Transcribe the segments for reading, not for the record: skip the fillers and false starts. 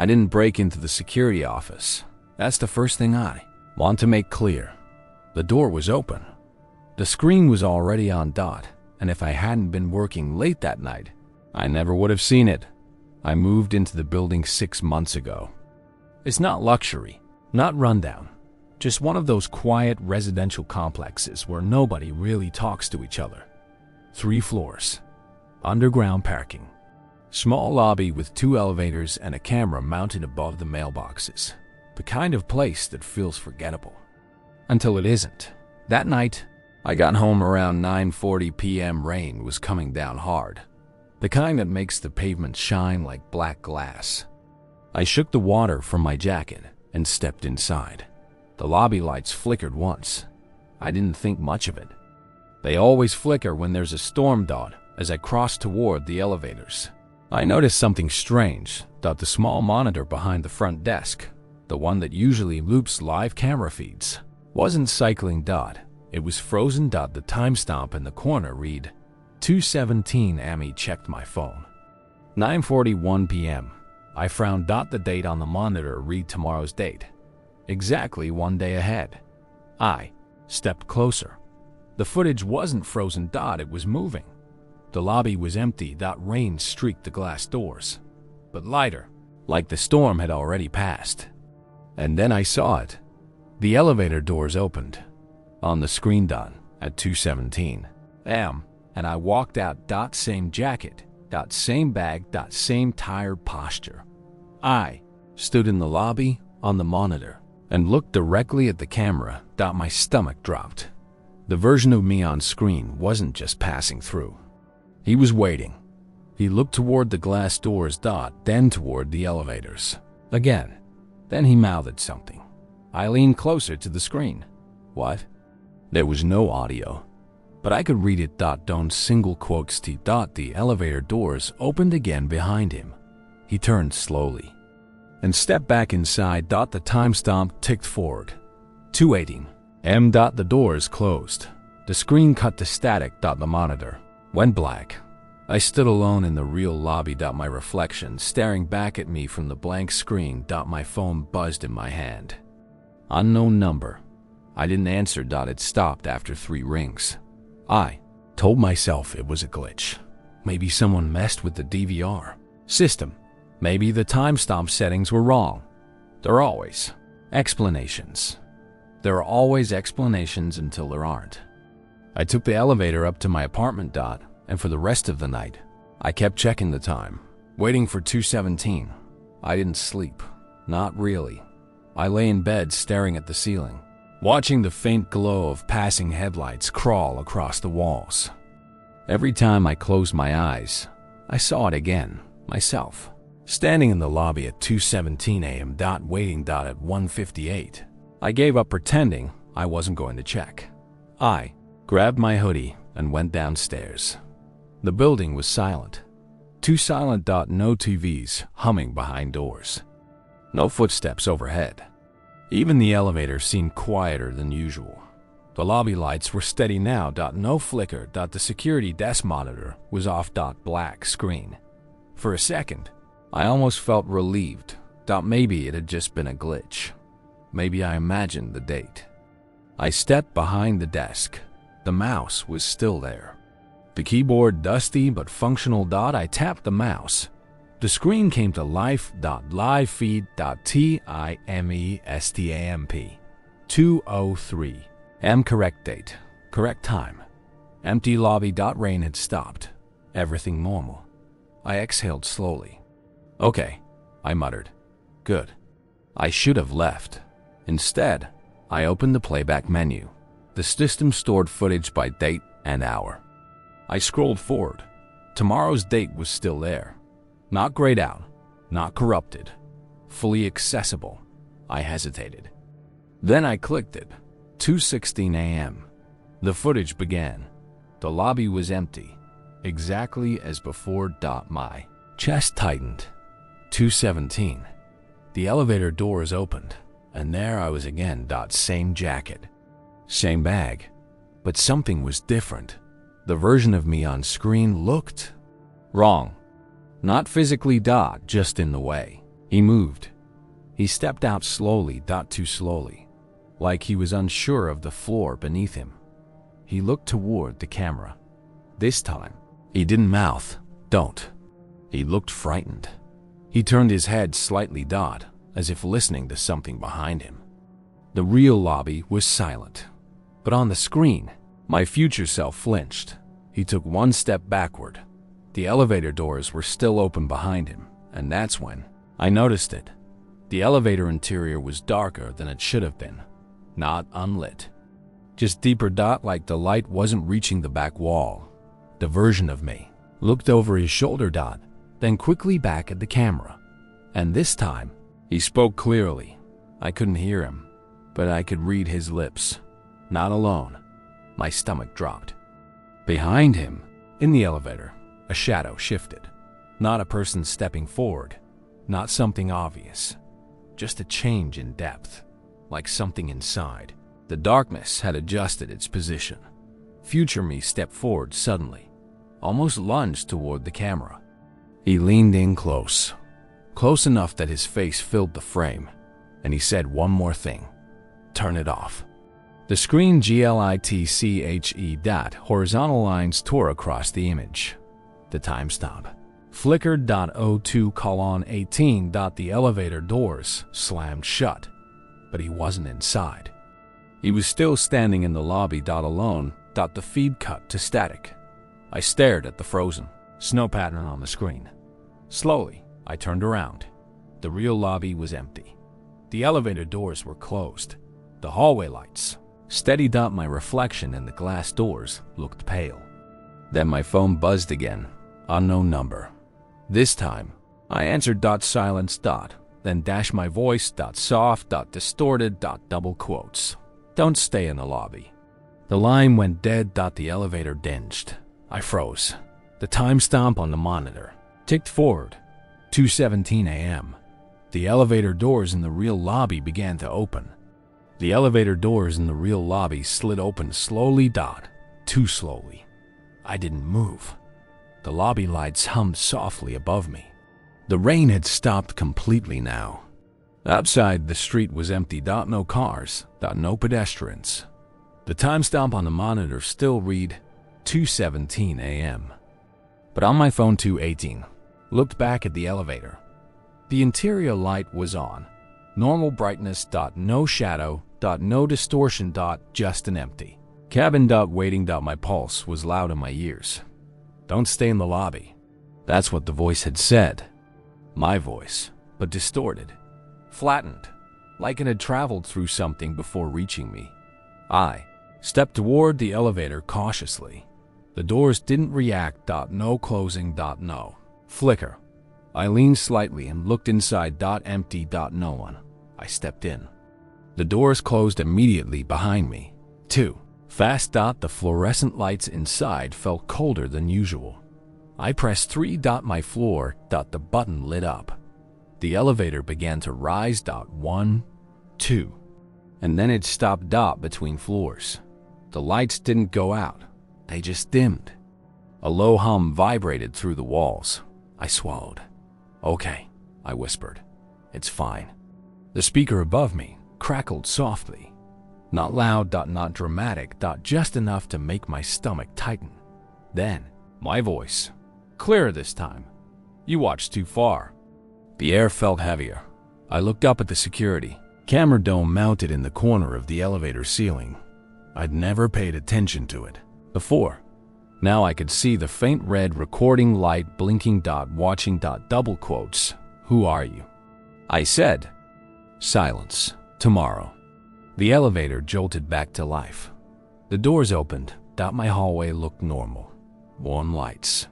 I didn't break into the security office. That's the first thing I want to make clear. The door was open. The screen was already on dot, and if I hadn't been working late that night, I never would have seen it. I moved into the building 6 months ago. It's not luxury, not rundown, just one of those quiet residential complexes where nobody really talks to each other. 3 floors, underground parking, small lobby with 2 elevators and a camera mounted above the mailboxes. The kind of place that feels forgettable. Until it isn't. That night, I got home around 9:40 p.m. Rain was coming down hard. The kind that makes the pavement shine like black glass. I shook the water from my jacket and stepped inside. The lobby lights flickered once. I didn't think much of it. They always flicker when there's a storm dot as I crossed toward the elevators. I noticed something strange. The small monitor behind the front desk, the one that usually loops live camera feeds, wasn't cycling dot. It was frozen. The timestamp in the corner read 2:17 am. Checked my phone. 9:41 p.m. I found the date on the monitor read tomorrow's date. Exactly 1 day ahead. I stepped closer. The footage wasn't frozen. It was moving. The lobby was empty. Rain streaked the glass doors, but lighter, like the storm had already passed. And then I saw it. The elevator doors opened. On the screen at 2:17 am. And I walked out. Same jacket, same bag, same tired posture. I stood in the lobby on the monitor and looked directly at the camera. My stomach dropped. The version of me on screen wasn't just passing through. He was waiting. He looked toward the glass doors. Then toward the elevators. Again. Then he mouthed something. I leaned closer to the screen. What? There was no audio, but I could read it. Don't single quotes T. The elevator doors opened again behind him. He turned slowly and stepped back inside. The timestamp ticked forward. 2:18 am. The doors closed. The screen cut to static. The monitor went black. I stood alone in the real lobby. My reflection staring back at me from the blank screen. My phone buzzed in my hand. Unknown number. I didn't answer. It stopped after 3 rings. I told myself it was a glitch. Maybe someone messed with the DVR system. Maybe the timestamp settings were wrong. There are always explanations. There are always explanations until there aren't. I took the elevator up to my apartment. And for the rest of the night, I kept checking the time, waiting for 2:17. I didn't sleep. Not really. I lay in bed staring at the ceiling, watching the faint glow of passing headlights crawl across the walls. Every time I closed my eyes, I saw it again, myself, standing in the lobby at 2:17 am. Waiting. At 1:58, I gave up pretending I wasn't going to check. I grabbed my hoodie and went downstairs. The building was silent. Too silent. No TVs humming behind doors. No footsteps overhead. Even the elevator seemed quieter than usual. The lobby lights were steady now. No flicker. The security desk monitor was off. Black screen. For a second, I almost felt relieved. Maybe it had just been a glitch. Maybe I imagined the date. I stepped behind the desk. The mouse was still there. The keyboard dusty but functional. I tapped the mouse. The screen came to life. Live feed. Timestamp. 2:03 am. Correct date. Correct time. Empty lobby. Rain had stopped. Everything normal. I exhaled slowly. Okay, I muttered. Good. I should have left. Instead, I opened the playback menu. The system stored footage by date and hour. I scrolled forward. Tomorrow's date was still there. Not grayed out, not corrupted, fully accessible. I hesitated. Then I clicked it. 2:16 am. The footage began. The lobby was empty, exactly as before. My chest tightened. 2:17. The elevator doors opened, and there I was again. Same jacket, same bag, but something was different. The version of me on screen looked wrong. Not physically. Just in the way He moved. He stepped out slowly, too slowly, like he was unsure of the floor beneath him. He looked toward the camera. This time, he didn't mouth, "Don't." He looked frightened. He turned his head slightly, as if listening to something behind him. The real lobby was silent, but on the screen, my future self flinched. He took one step backward. The elevator doors were still open behind him, and that's when I noticed it. The elevator interior was darker than it should have been, not unlit. Just deeper, like the light wasn't reaching the back wall. The version of me looked over his shoulder, then quickly back at the camera. And this time, he spoke clearly. I couldn't hear him, but I could read his lips. Not alone. My stomach dropped. Behind him, in the elevator, a shadow shifted. Not a person stepping forward, not something obvious. Just a change in depth, like something inside. The darkness had adjusted its position. Future me stepped forward suddenly, almost lunged toward the camera. He leaned in close enough that his face filled the frame, and he said one more thing: "Turn it off." The screen glitche. Horizontal lines tore across the image. The timestamp flickered. 02:18. The elevator doors slammed shut, but he wasn't inside. He was still standing in the lobby. Alone. The feed cut to static. I stared at the frozen snow pattern on the screen. Slowly, I turned around. The real lobby was empty. The elevator doors were closed. The hallway lights steady. My reflection in the glass doors looked pale. Then my phone buzzed again. Unknown number. This time, I answered. Silence. Then dash my voice. Soft. Distorted. Double quotes. "Don't stay in the lobby." The line went dead. The elevator dinged. I froze. The timestamp on the monitor ticked forward. 2:17 a.m. The elevator doors in the real lobby began to open. The elevator doors in the real lobby slid open slowly. Too slowly. I didn't move. The lobby lights hummed softly above me. The rain had stopped completely now. Outside, the street was empty. No cars. No pedestrians. The timestamp on the monitor still read 2:17 a.m. But on my phone, 2:18. Looked back at the elevator. The interior light was on. Normal brightness. No shadow. No distortion. Just an empty cabin. Waiting. My pulse was loud in my ears. "Don't stay in the lobby." That's what the voice had said. My voice, but distorted. Flattened, like it had traveled through something before reaching me. I stepped toward the elevator cautiously. The doors didn't react. No closing. No flicker. I leaned slightly and looked inside. Empty. No one. I stepped in. The doors closed immediately behind me. Too fast. The fluorescent lights inside felt colder than usual. I pressed 3. My floor. The button lit up. The elevator began to rise. 1, 2, and then it stopped. Between floors. The lights didn't go out. They just dimmed. A low hum vibrated through the walls. I swallowed. "Okay," I whispered. "It's fine." The speaker above me crackled softly. Not loud. Not dramatic. Just enough to make my stomach tighten. Then, my voice, clearer this time. "You watched too far." The air felt heavier. I looked up at the security camera dome mounted in the corner of the elevator ceiling. I'd never paid attention to it before. Now I could see the faint red recording light blinking. Watching. Double quotes. "Who are you?" I said. Silence. "Tomorrow." The elevator jolted back to life. The doors opened. My hallway looked normal. Warm lights.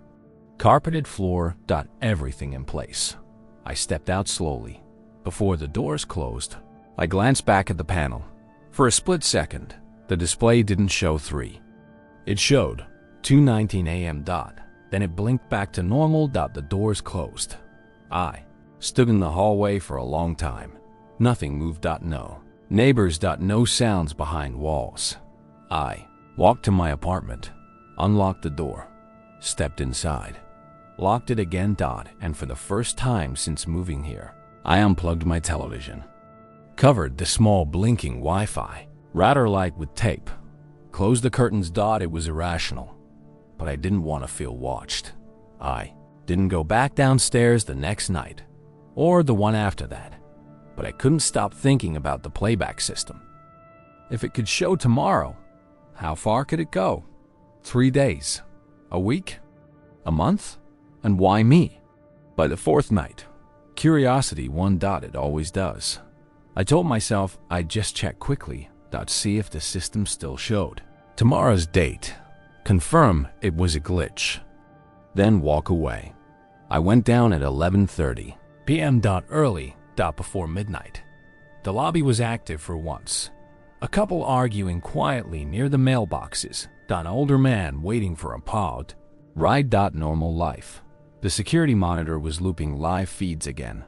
Carpeted floor. Everything in place. I stepped out slowly. Before the doors closed, I glanced back at the panel. For a split second, the display didn't show 3. It showed 2:19 a.m. Then it blinked back to normal. The doors closed. I stood in the hallway for a long time. Nothing moved. No neighbors. No sounds behind walls. I walked to my apartment, unlocked the door, stepped inside, locked it again. And for the first time since moving here, I unplugged my television, covered the small blinking Wi-Fi router light with tape, closed the curtains. It was irrational, but I didn't want to feel watched. I didn't go back downstairs the next night, or the one after that, but I couldn't stop thinking about the playback system. If it could show tomorrow, how far could it go? 3 days? A week? A month? And why me? By the fourth night, curiosity won. It always does. I told myself I'd just check quickly, see if the system still showed tomorrow's date, confirm it was a glitch, then walk away. I went down at 11:30 p.m. Early, before midnight. The lobby was active for once. A couple arguing quietly near the mailboxes. An older man waiting for a pod ride. Normal life. The security monitor was looping live feeds again.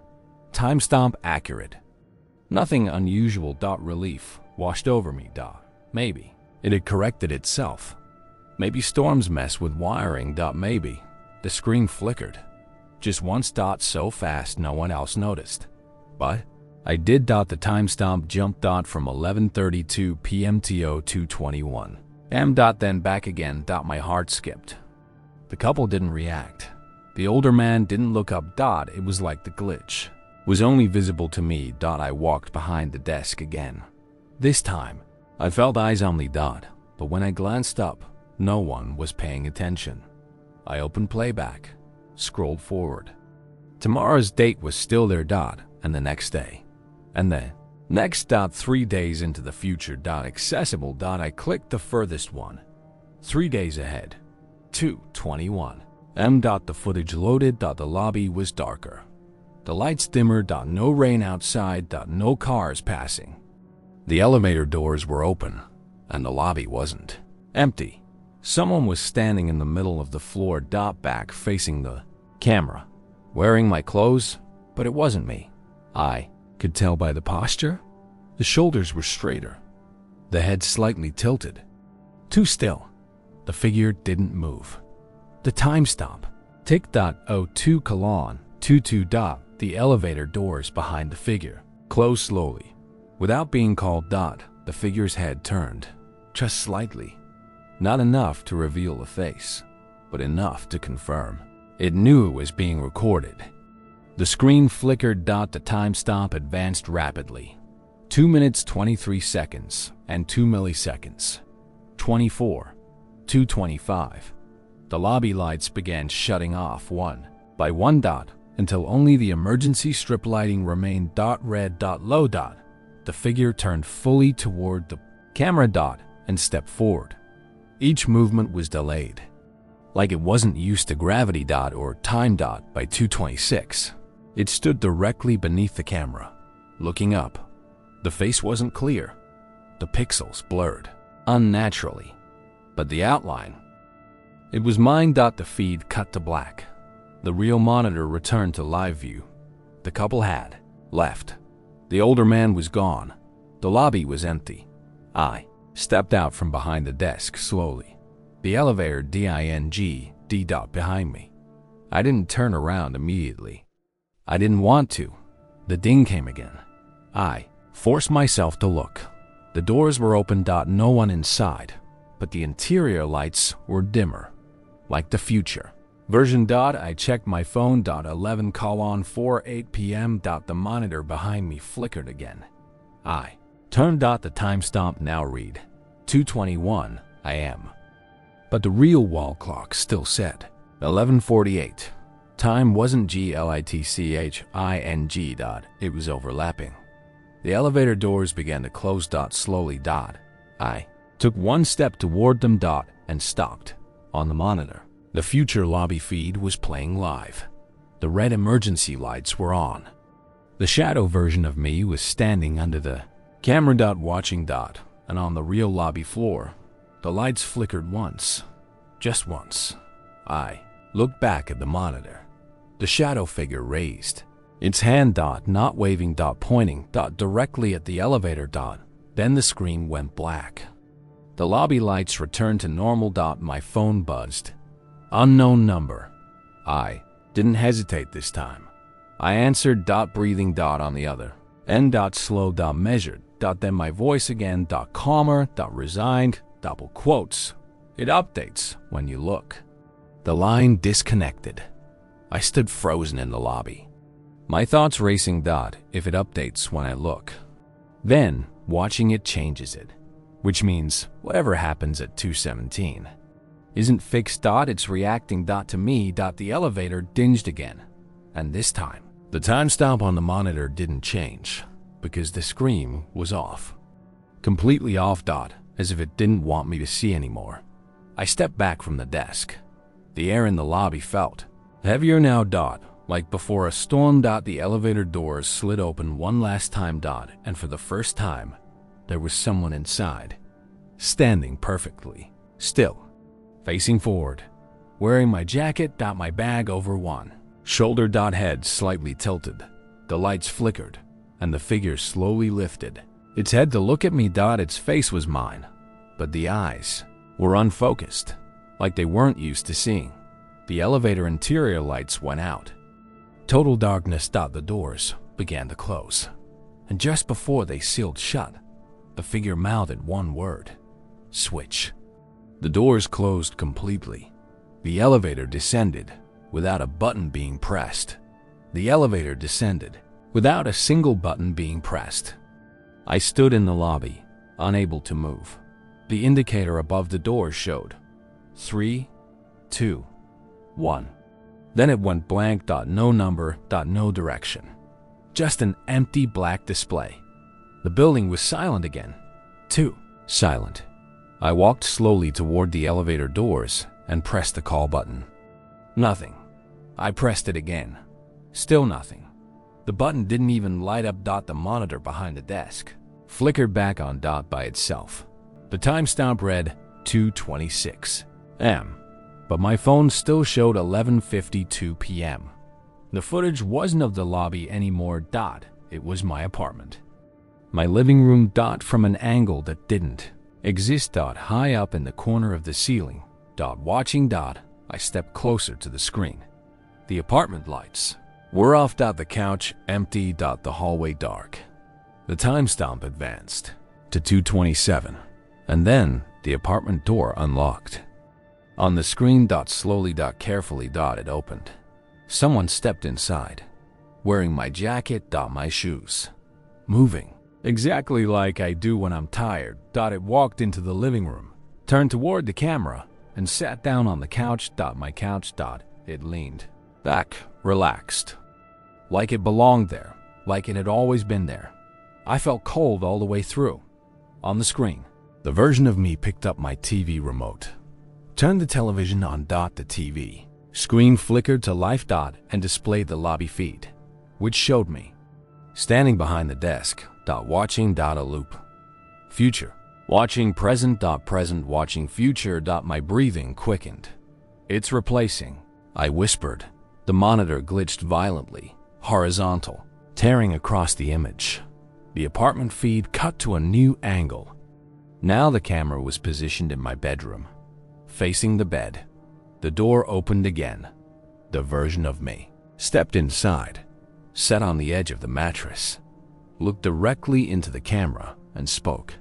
Timestamp accurate. Nothing unusual. Relief washed over me. Maybe it had corrected itself. Maybe storms mess with wiring. Maybe the screen flickered just once. So fast no one else noticed. But I did. The timestamp jumped. From 11:32 p.m. to 2:21 m. Then back again. My heart skipped. The couple didn't react. The older man didn't look up. It was like the glitch was only visible to me. I walked behind the desk again. This time, I felt eyes on me. But when I glanced up, no one was paying attention. I opened playback, scrolled forward. Tomorrow's date was still there. And the next day. And the next. 3 days into the future. Accessible. I clicked the furthest one. 3 days ahead. 2:21 m. The footage loaded. The lobby was darker. The lights dimmer. No rain outside. No cars passing. The elevator doors were open, and the lobby wasn't. Empty. Someone was standing in the middle of the floor. Back facing the camera, wearing my clothes, but it wasn't me. I could tell by the posture. The shoulders were straighter, the head slightly tilted. Too still. The figure didn't move. The timestamp tick.02:22. The elevator doors behind the figure closed slowly. Without being called. The figure's head turned, just slightly. Not enough to reveal a face, but enough to confirm it knew it was being recorded. The screen flickered. The timestamp advanced rapidly. 2 minutes 23 seconds and 2 milliseconds. 24, 2:25. The lobby lights began shutting off one by one. Until only the emergency strip lighting remained. Red. Low. The figure turned fully toward the camera. And stepped forward. Each movement was delayed, like it wasn't used to gravity. Or time. By 2:26. It stood directly beneath the camera, looking up. The face wasn't clear. The pixels blurred unnaturally, but the outline, it was mine. The feed cut to black. The real monitor returned to live view. The couple had left. The older man was gone. The lobby was empty. I stepped out from behind the desk slowly. The elevator ding behind me. I didn't turn around immediately. I didn't want to. The ding came again. I forced myself to look. The doors were open. No one inside, but the interior lights were dimmer, like the future version. I checked my phone. 11:48 p.m. The monitor behind me flickered again. I turned. The timestamp now read 2:21 a.m. But the real wall clock still said 11:48. Time wasn't glitching. It was overlapping. The elevator doors began to close. Slowly. I took one step toward them. And stopped. On the monitor, the future lobby feed was playing live. The red emergency lights were on. The shadow version of me was standing under the camera. Watching. And on the real lobby floor, the lights flickered once. Just once. I looked back at the monitor. The shadow figure raised its hand. Not waving. Pointing. Directly at the elevator. Then the screen went black. The lobby lights returned to normal. My phone buzzed. Unknown number. I didn't hesitate this time. I answered, breathing, on the other. N, slow, measured, then my voice again, calmer, resigned, double quotes. It updates when you look. The line disconnected. I stood frozen in the lobby. My thoughts racing, if it updates when I look. Then, watching it changes it. Which means, whatever happens at 2:17 isn't fixed, it's reacting, to me, the elevator dinged again. And this time, the timestamp on the monitor didn't change, because the screen was off. Completely off, as if it didn't want me to see anymore. I stepped back from the desk. The air in the lobby felt heavier now, like before a storm. The elevator doors slid open one last time, and for the first time, there was someone inside, standing perfectly still, facing forward, wearing my jacket, my bag over one shoulder, head slightly tilted. The lights flickered, and the figure slowly lifted its head to look at me. Its face was mine, but the eyes were unfocused, like they weren't used to seeing. The elevator interior lights went out. Total darkness. The doors began to close, and just before they sealed shut, the figure mouthed one word: switch. The doors closed completely. The elevator descended without a button being pressed. The elevator descended without a single button being pressed. I stood in the lobby, unable to move. The indicator above the door showed 3, 2, 1. Then it went blank. No number, no direction. Just an empty black display. The building was silent again. Too silent. I walked slowly toward the elevator doors and pressed the call button. Nothing. I pressed it again. Still nothing. The button didn't even light up. The monitor behind the desk flickered back on by itself. The timestamp read 2:26 a.m., but my phone still showed 11:52 p.m. The footage wasn't of the lobby anymore. It was my apartment. My living room. From an angle that didn't exist. High up in the corner of the ceiling. Watching. I stepped closer to the screen. The apartment lights were off. The couch empty. The hallway dark. The timestamp advanced to 2:27, and then the apartment door unlocked. On the screen. Slowly. Carefully. It opened. Someone stepped inside, wearing my jacket. My shoes, moving exactly like I do when I'm tired. It walked into the living room, turned toward the camera, and sat down on the couch. My couch. It leaned back, relaxed, like it belonged there, like it had always been there. I felt cold all the way through. On the screen, the version of me picked up my TV remote, turned the television on. The TV screen flickered to life. And displayed the lobby feed, which showed me standing behind the desk. Watching. A loop. Future. Watching present. Present. Watching future. My breathing quickened. It's replacing. I whispered. The monitor glitched violently, horizontal, tearing across the image. The apartment feed cut to a new angle. Now the camera was positioned in my bedroom, facing the bed. The door opened again. The version of me stepped inside, sat on the edge of the mattress, looked directly into the camera, and spoke.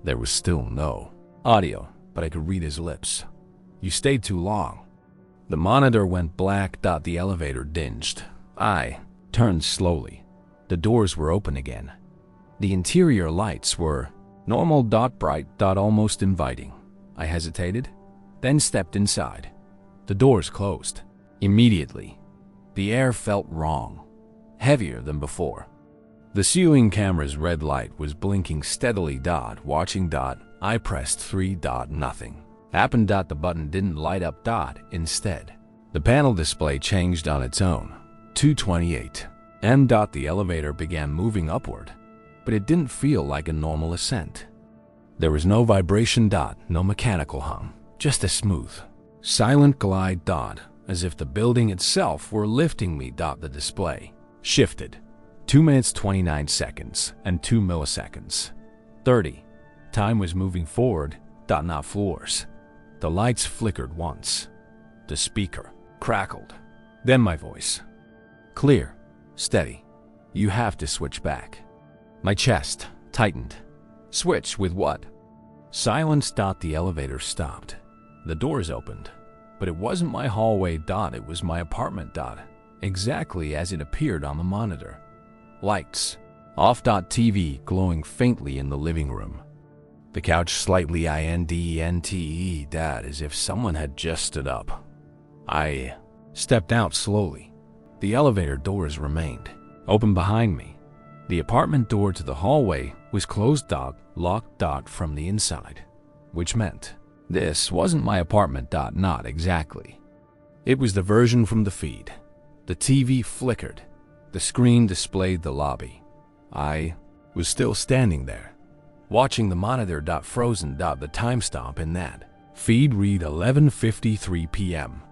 There was still no audio, but I could read his lips. You stayed too long. The monitor went black. The elevator dinged. I turned slowly. The doors were open again. The interior lights were normal. Bright. Almost inviting. I hesitated, then stepped inside. The doors closed. Immediately, the air felt wrong, heavier than before. The ceiling camera's red light was blinking steadily. Watching. I pressed 3. Nothing happened. The button didn't light up. Instead, the panel display changed on its own. 2:28 m. The elevator began moving upward, but it didn't feel like a normal ascent. There was no vibration. No mechanical hum, just a smooth, silent glide. As if the building itself were lifting me. The display shifted. 2 minutes 29 seconds and 2 milliseconds. 30. Time was moving forward. Not floors. The lights flickered once. The speaker crackled. Then my voice. Clear. Steady. You have to switch back. My chest tightened. Switch with what? Silence. The elevator stopped. The doors opened. But it wasn't my hallway. It was my apartment. Exactly as it appeared on the monitor. Lights off. TV glowing faintly in the living room. The couch slightly indente. As if someone had just stood up. I stepped out slowly. The elevator doors remained open behind me. The apartment door to the hallway was closed. Locked. From the inside. Which meant this wasn't my apartment. Not exactly. It was the version from the feed. The TV flickered. The screen displayed the lobby. I was still standing there, watching the monitor. Frozen. The timestamp in that feed read 11:53 p.m.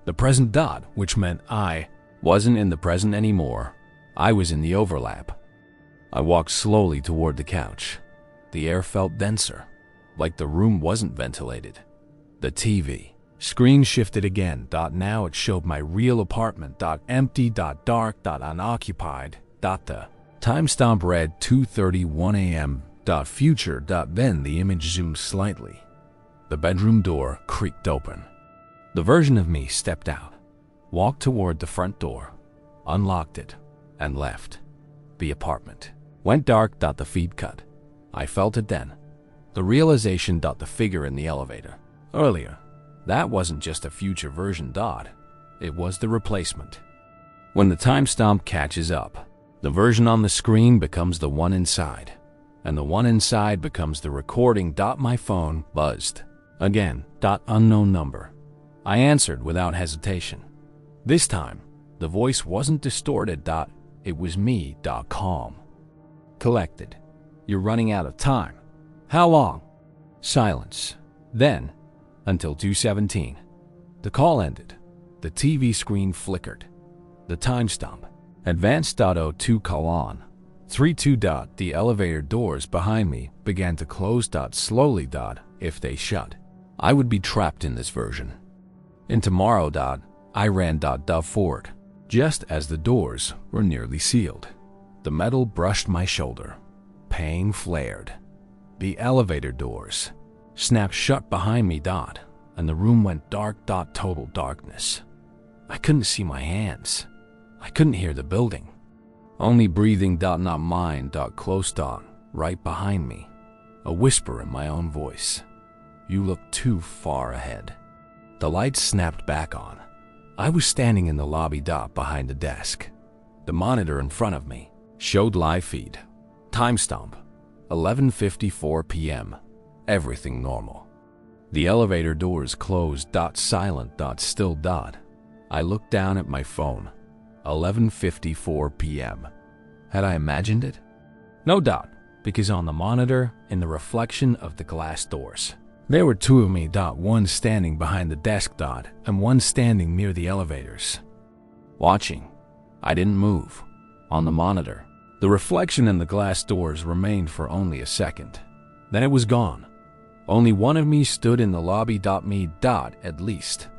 The present. Which meant I wasn't in the present anymore. I was in the overlap. I walked slowly toward the couch. The air felt denser, like the room wasn't ventilated. The TV screen shifted again. Now it showed my real apartment. Empty. Dark. Unoccupied. The timestamp read 2:31 a.m. Future. Then the image zoomed slightly. The bedroom door creaked open. The version of me stepped out, walked toward the front door, unlocked it, and left. The apartment went dark. The feed cut. I felt it then. The realization. The figure in the elevator earlier. That wasn't just a future version. It was the replacement. When the timestamp catches up, the version on the screen becomes the one inside, and the one inside becomes the recording. My phone buzzed. Again. Unknown number. I answered without hesitation. This time, the voice wasn't distorted. It was me. Calm. Collected. You're running out of time. How long? Silence. Then, until 2:17. The call ended. The TV screen flickered. The timestamp. Advanced. 02:32. The elevator doors behind me began to close. Slowly. If they shut, I would be trapped in this version. In tomorrow. I ran. Forward. Just as the doors were nearly sealed, the metal brushed my shoulder. Pain flared. The elevator doors snapped shut behind me. And the room went dark. Total darkness. I couldn't see my hands. I couldn't hear the building. Only breathing. Not mine. Close. Right behind me. A whisper in my own voice. You look too far ahead. The lights snapped back on. I was standing in the lobby. Behind the desk. The monitor in front of me showed live feed. Timestamp. 11:54 p.m. Everything normal. The elevator doors closed. Silent. Still. I looked down at my phone. 11:54 p.m. Had I imagined it? No. Because on the monitor, in the reflection of the glass doors, there were two of me. One standing behind the desk. And one standing near the elevators. Watching. I didn't move. On the monitor, the reflection in the glass doors remained for only a second. Then it was gone. Only one of me stood in the lobby. Me. At least.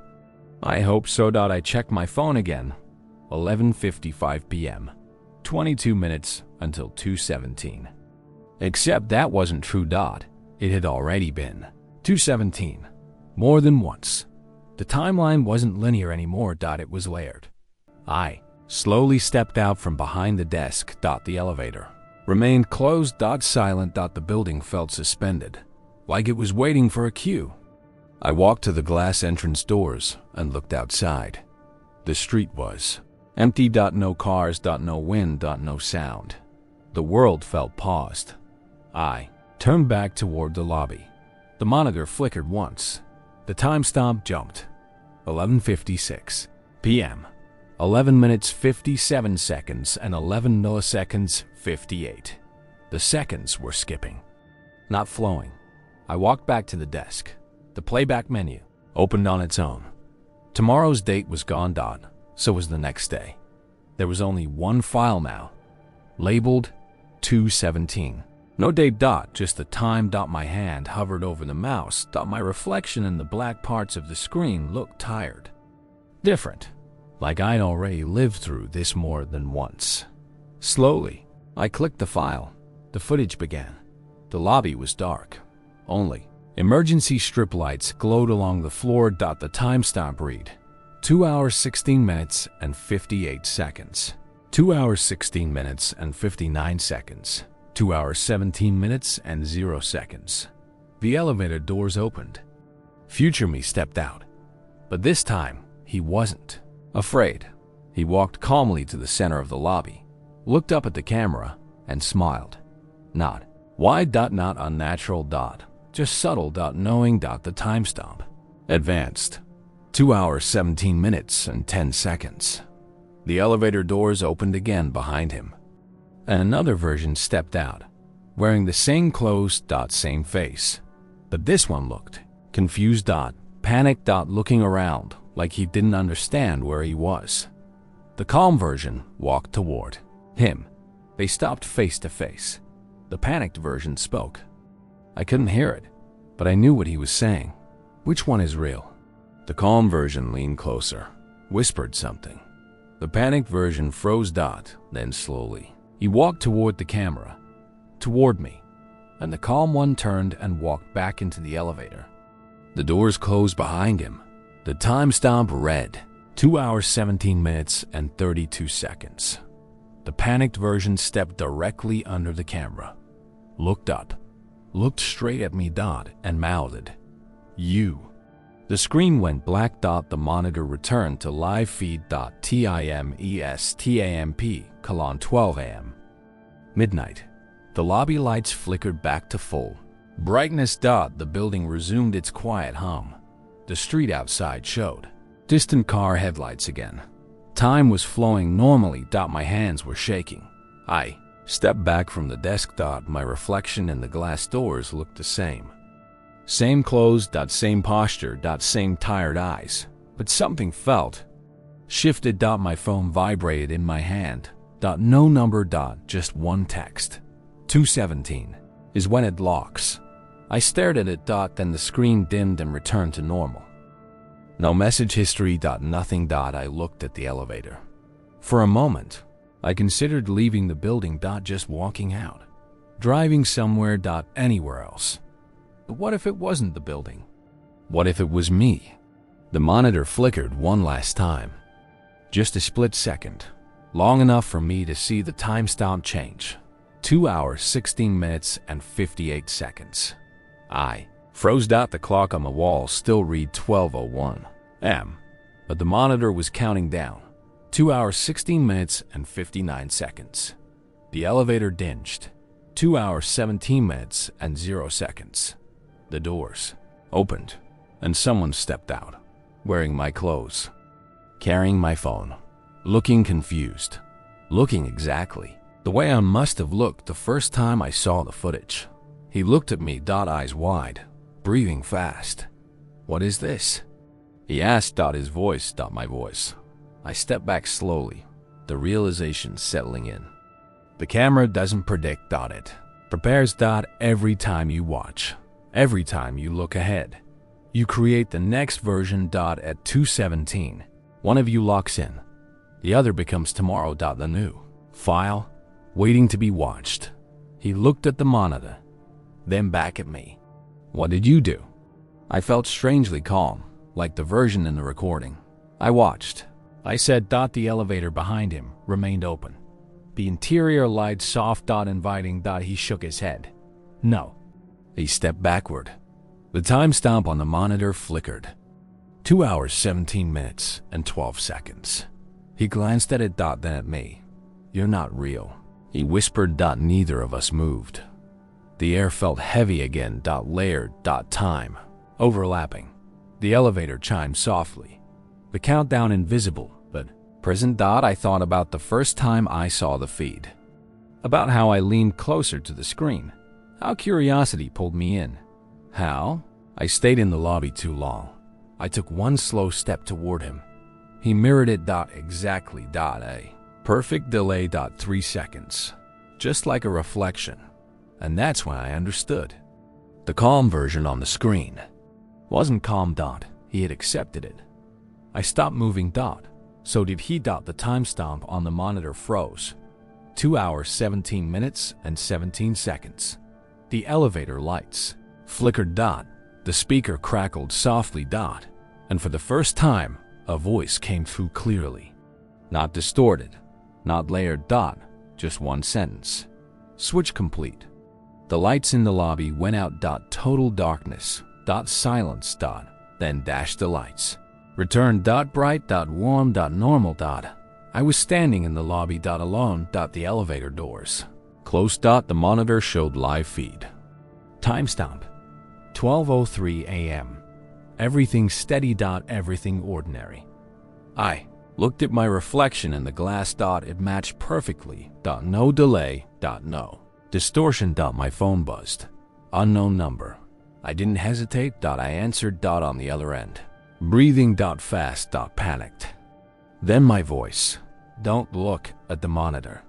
I hope so. I checked my phone again. 11:55 p.m. 22 minutes until 2:17. Except that wasn't true. It had already been 2:17. More than once. The timeline wasn't linear anymore. It was layered. I slowly stepped out from behind the desk. The elevator remained closed. Silent. The building felt suspended, like it was waiting for a cue. I walked to the glass entrance doors and looked outside. The street was empty. No cars. No wind. No sound. The world felt paused. I turned back toward the lobby. The monitor flickered once. The timestamp jumped. 11:56 p.m. 11 minutes 57 seconds and 11 milliseconds 58. The seconds were skipping, not flowing. I walked back to the desk. The playback menu opened on its own. Tomorrow's date was gone. So was the next day. There was only one file now, labeled 2:17. No date. Just the time. My hand hovered over the mouse. My reflection in the black parts of the screen looked tired. Different. like I'd already lived through this more than once. Slowly, I clicked the file. The footage began. The lobby was dark. Only emergency strip lights glowed along the floor. The timestamp read 2 hours 16 minutes and 58 seconds. 2 hours 16 minutes and 59 seconds. 2 hours 17 minutes and 0 seconds. The elevator doors opened. Future me stepped out. But this time, he wasn't afraid. He walked calmly to the center of the lobby, looked up at the camera, and smiled. Not wide. Not unnatural. Just subtle. Knowing. The timestamp advanced. 2 hours 17 minutes and 10 seconds. The elevator doors opened again behind him. And another version stepped out, wearing the same clothes. Same face. But this one looked confused. Panicked. Looking around like he didn't understand where he was. The calm version walked toward him. They stopped face to face. The panicked version spoke. I couldn't hear it, but I knew what he was saying. Which one is real? The calm version leaned closer, whispered something. The panicked version froze. Then slowly, he walked toward the camera, toward me, and the calm one turned and walked back into the elevator. The doors closed behind him. The timestamp read 2 hours 17 minutes and 32 seconds. The panicked version stepped directly under the camera, looked up, looked straight at me. And mouthed, "You." The screen went black. The monitor returned to live feed. TIMESTAMP:12 a.m. Midnight. The lobby lights flickered back to full brightness. The building resumed its quiet hum. The street outside showed distant car headlights again. Time was flowing normally. My hands were shaking. I stepped back from the desk. My reflection in the glass doors looked the same. Same clothes. Same posture. Same tired eyes. But something felt shifted. My phone vibrated in my hand. No number. Just one text. 2:17 is when it locks. I stared at it. Then the screen dimmed and returned to normal. No message history. Nothing. I looked at the elevator. For a moment, I considered leaving the building. Just walking out. Driving somewhere. Anywhere else. But what if it wasn't the building? What if it was me? The monitor flickered one last time. Just a split second. Long enough for me to see the timestamp change. 2 hours 16 minutes and 58 seconds. I froze. The clock on the wall still read 12:01 am, but the monitor was counting down. 2 hours 16 minutes and 59 seconds. The elevator dinged. 2 hours 17 minutes and 0 seconds. The doors opened, and someone stepped out, wearing my clothes, carrying my phone, looking confused, looking exactly the way I must have looked the first time I saw the footage. He looked at me. Eyes wide, breathing fast. "What is this?" he asked. His voice. My voice. I stepped back slowly, the realization settling in. The camera doesn't predict. It prepares. Every time you watch, every time you look ahead, you create the next version. At 2:17, one of you locks in. The other becomes tomorrow. The new file, waiting to be watched. He looked at the monitor, then back at me. "What did you do?" I felt strangely calm, like the version in the recording. I watched. I said. The elevator behind him remained open. The interior light soft. Inviting. He shook his head. "No." He stepped backward. The timestamp on the monitor flickered. 2 hours 17 minutes and 12 seconds. He glanced at it. Then at me. "You're not real," he whispered. Neither of us moved. The air felt heavy again. Layered. Time overlapping. The elevator chimed softly. The countdown invisible, but present. I thought about the first time I saw the feed. About how I leaned closer to the screen. How curiosity pulled me in. How I stayed in the lobby too long. I took one slow step toward him. He mirrored it. Exactly. A perfect delay. 3 seconds. Just like a reflection. And that's when I understood. The calm version on the screen wasn't calm. He had accepted it. I stopped moving. So did he. The timestamp on the monitor froze. 2 hours, 17 minutes, and 17 seconds. The elevator lights flickered. The speaker crackled softly. And for the first time, a voice came through clearly. Not distorted, not layered. Just one sentence. Switch complete. The lights in the lobby went out. Total darkness. Silence. Then dash the lights. Return. Bright. Warm. Normal. I was standing in the lobby. Alone. The elevator doors closed. The monitor showed live feed. Timestamp 12:03 a.m. Everything steady. Everything ordinary. I looked at my reflection in the glass. It matched perfectly. No delay. No distortion. My phone buzzed. Unknown number. I didn't hesitate. I answered. On the other end. Breathing. Fast. Panicked. Then my voice. Don't look at the monitor.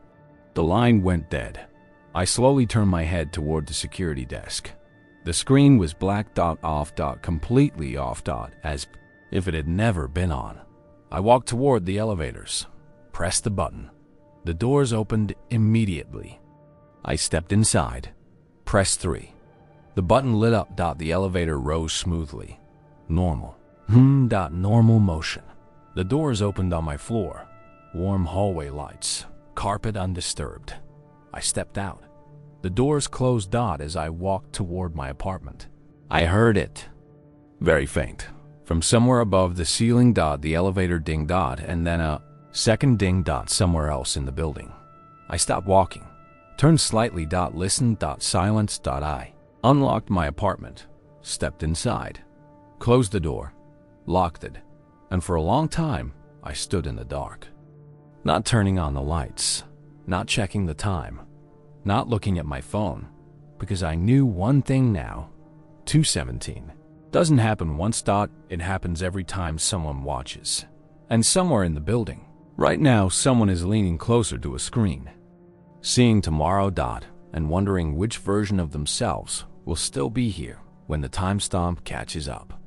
The line went dead. I slowly turned my head toward the security desk. The screen was black. Off. Completely off. As if it had never been on. I walked toward the elevators. Pressed the button. The doors opened immediately. I stepped inside. Pressed 3. The button lit up. The elevator rose smoothly. Normal. Normal motion. The doors opened on my floor. Warm hallway lights. Carpet undisturbed. I stepped out. The doors closed. As I walked toward my apartment, I heard it. Very faint. From somewhere above the ceiling. The elevator ding. And then a second ding. Somewhere else in the building. I stopped walking. Turned slightly. Listened. Silence. I unlocked my apartment. Stepped inside. Closed the door. Locked it. And for a long time, I stood in the dark. Not turning on the lights. Not checking the time. Not looking at my phone. Because I knew one thing now. 2:17. Doesn't happen once. It happens every time someone watches. And somewhere in the building, right now, someone is leaning closer to a screen. Seeing tomorrow. And wondering which version of themselves will still be here when the timestamp catches up.